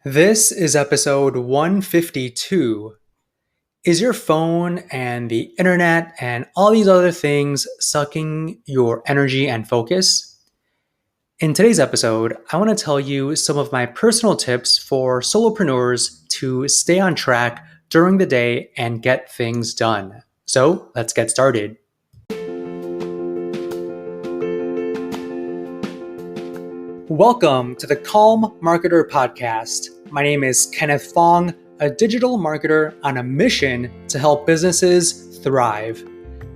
This is episode 152. Is your phone and the internet and all these other things sucking your energy and focus? In today's episode, I want to tell you some of my personal tips for solopreneurs to stay on track during the day and get things done. So let's get started. Welcome to the Calm Marketer Podcast. My name is Kenneth Fong, a digital marketer on a mission to help businesses thrive.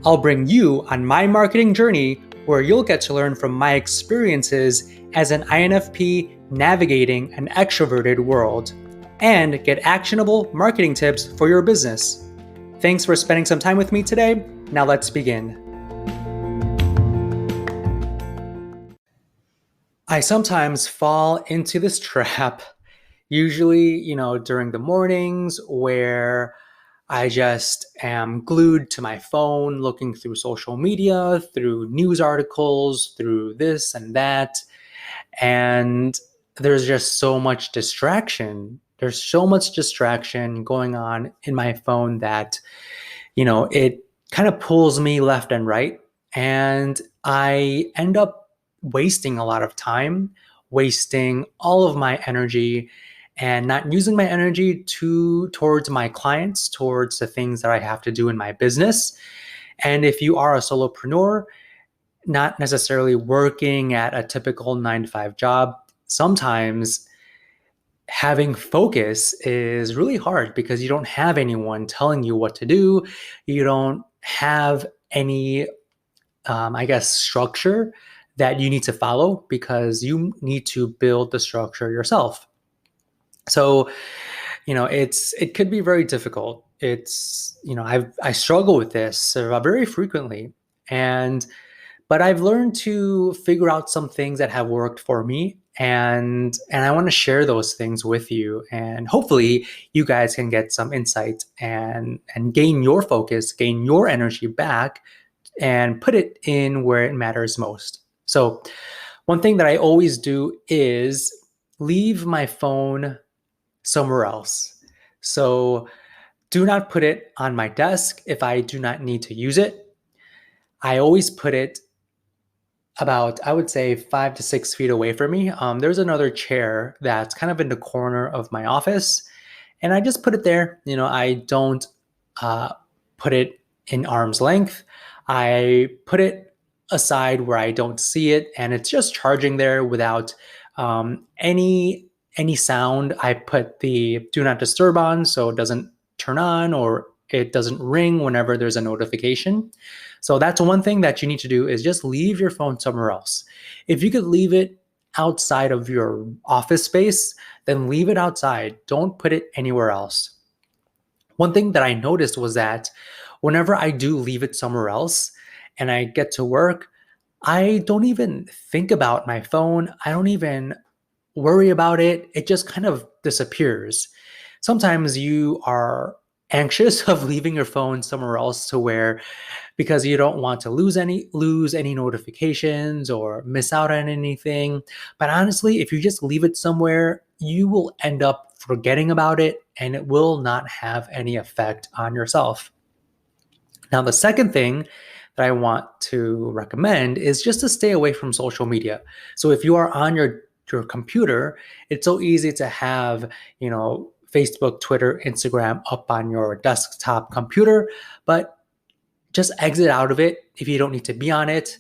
I'll bring you on my marketing journey where you'll get to learn from my experiences as an INFP navigating an extroverted world and get actionable marketing tips for your business. Thanks for spending some time with me today. Now let's begin. I sometimes fall into this trap, usually, during the mornings where I just am glued to my phone, looking through social media, through news articles, through this and that. And there's just so much distraction. There's so much distraction going on in my phone that, it kind of pulls me left and right. And I end up wasting a lot of time, wasting all of my energy and not using my energy towards my clients, towards the things that I have to do in my business. And if you are a solopreneur, not necessarily working at a typical 9 to 5 job, sometimes having focus is really hard because you don't have anyone telling you what to do. You don't have any, structure that you need to follow because you need to build the structure yourself. So, it could be very difficult. I struggle with this very frequently, but I've learned to figure out some things that have worked for me, and I want to share those things with you, and hopefully you guys can get some insight and gain your focus, gain your energy back, and put it in where it matters most. So, one thing that I always do is leave my phone somewhere else. So, do not put it on my desk if I do not need to use it. I always put it about, I would say, 5 to 6 feet away from me. There's another chair that's kind of in the corner of my office, and I just put it there. I don't put it in arm's length. I put it aside where I don't see it, and it's just charging there without any sound. I put the do not disturb on so it doesn't turn on or it doesn't ring whenever there's a notification. So that's one thing that you need to do is just leave your phone somewhere else. If you could leave it outside of your office space, then leave it outside. Don't put it anywhere else. One thing that I noticed was that whenever I do leave it somewhere else and I get to work, I don't even think about my phone. I don't even worry about it. It just kind of disappears. Sometimes you are anxious of leaving your phone somewhere else because you don't want to lose any notifications or miss out on anything. But honestly, if you just leave it somewhere, you will end up forgetting about it and it will not have any effect on yourself. Now, the second thing that I want to recommend is just to stay away from social media. So if you are on your computer, it's so easy to have, Facebook, Twitter, Instagram up on your desktop computer, but just exit out of it if you don't need to be on it.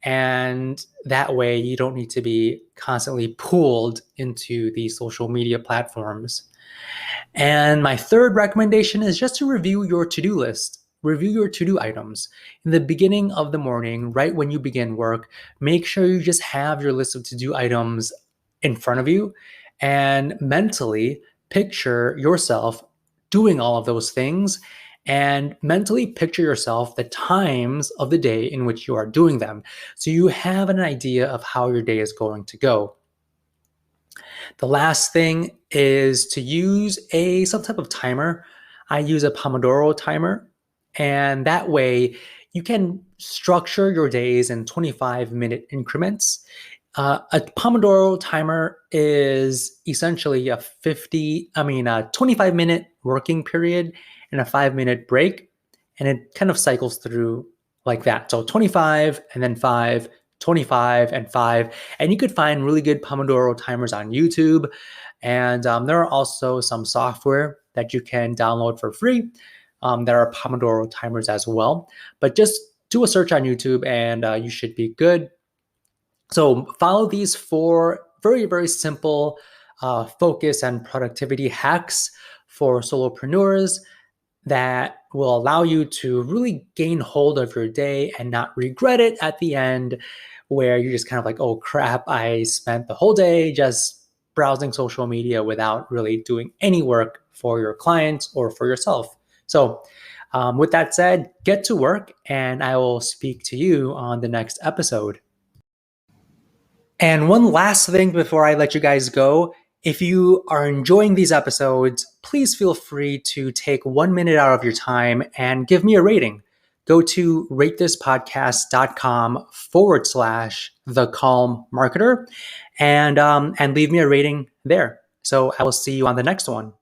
And that way you don't need to be constantly pulled into these social media platforms. And my third recommendation is just to review your to-do list. Review your to-do items. In the beginning of the morning, right when you begin work, make sure you just have your list of to-do items in front of you and mentally picture yourself doing all of those things and mentally picture yourself the times of the day in which you are doing them. So you have an idea of how your day is going to go. The last thing is to use some type of timer. I use a Pomodoro timer, and that way you can structure your days in 25-minute increments. A Pomodoro timer is essentially a 25-minute working period and a 5-minute break. And it kind of cycles through like that. So 25 and then 5, 25 and 5. And you could find really good Pomodoro timers on YouTube. And there are also some software that you can download for free. There are Pomodoro timers as well. But just do a search on YouTube and you should be good. So follow these 4 very, very simple focus and productivity hacks for solopreneurs that will allow you to really gain hold of your day and not regret it at the end, where you're just kind of like, oh crap, I spent the whole day just browsing social media without really doing any work for your clients or for yourself. So, with that said, get to work, and I will speak to you on the next episode. And one last thing before I let you guys go, if you are enjoying these episodes, please feel free to take 1 minute out of your time and give me a rating. Go to ratethispodcast.com/the calm marketer and leave me a rating there. So I will see you on the next one.